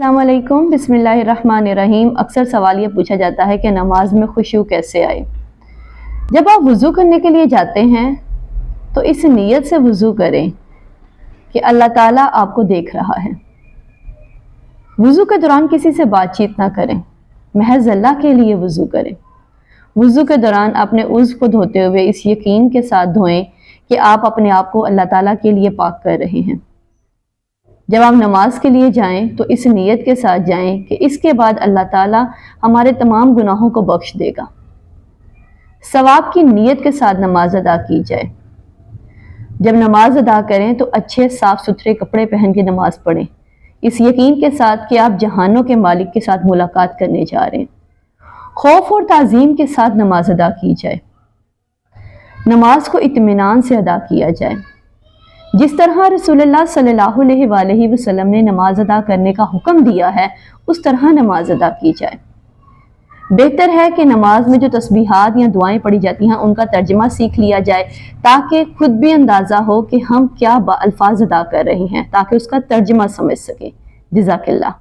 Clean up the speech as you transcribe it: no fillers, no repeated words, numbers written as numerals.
अस्सलाम वालेकुम, बिस्मिल्लाहिर्रहमानिर्रहीम। अक्सर सवाल ये पूछा जाता है कि नमाज में खुशू कैसे आए। जब आप वज़ू करने के लिए जाते हैं तो इस नीयत से वज़ू करें कि अल्लाह ताला आपको देख रहा है। वज़ू के दौरान किसी से बातचीत ना करें, महज अल्लाह के लिए वज़ू करें। वज़ू के दौरान अपने उज़्व को धोते हुए इस यकीन के साथ धोएं कि आप अपने आप को अल्लाह ताला के लिए पाक कर रहे हैं। जब आप नमाज के लिए जाएं तो इस नीयत के साथ जाएं कि इसके बाद अल्लाह ताला हमारे तमाम गुनाहों को बख्श देगा। सवाब की नीयत के साथ नमाज अदा की जाए। जब नमाज अदा करें तो अच्छे साफ सुथरे कपड़े पहन के नमाज पढ़ें, इस यकीन के साथ कि आप जहानों के मालिक के साथ मुलाकात करने जा रहे हैं। खौफ और ताज़ीम के साथ नमाज अदा की जाए। नमाज को इत्मीनान से अदा किया जाए। जिस तरह रसूलुल्लाह सल्लल्लाहु अलैहि वसल्लम ने नमाज अदा करने का हुक्म दिया है उस तरह नमाज अदा की जाए। बेहतर है कि नमाज में जो तस्बीहात या दुआएं पढ़ी जाती हैं उनका तर्जमा सीख लिया जाए ताकि खुद भी अंदाज़ा हो कि हम क्या अल्फाज अदा कर रहे हैं, ताकि उसका तर्जमा समझ सके। जज़ाकल्लाह।